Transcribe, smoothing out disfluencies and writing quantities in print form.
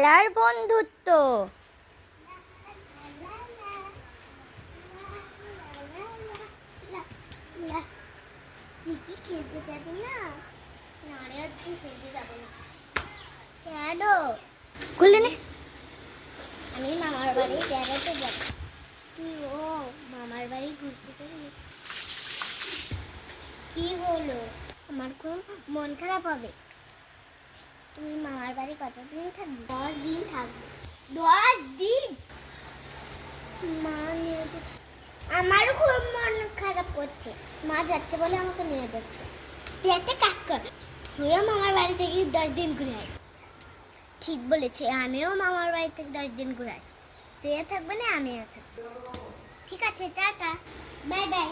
খেলার বন্ধুত্ব। খেলতে যাবি না? না রে, আজকে খেলতে যাবো না। কেন? খুলে নে। আমি মামার বাড়ি বেড়াতে যাবো। তুই ও মামার বাড়ি ঘুরতে যাবি? কি হলো? আমার খুব মন খারাপ হবে। তুই মামার বাড়ি কতদিন থাকবি? 10 দিন থাকবো। 10 দিন? মা নিয়ে যাচ্ছে। আমারও খুব মন খারাপ করছে। মা যাচ্ছে বলে আমাকে নিয়ে যাচ্ছে। তুই একটা কাজ কর, তুইও মামার বাড়ি থেকে 10 দিন ঘুরে আয়। ঠিক বলেছে, আমিও মামার বাড়ি থেকে 10 দিন ঘুরে আসি। তুইও থাকবে না, আমিও থাকবো। ঠিক আছে, টাটা, বাই বাই।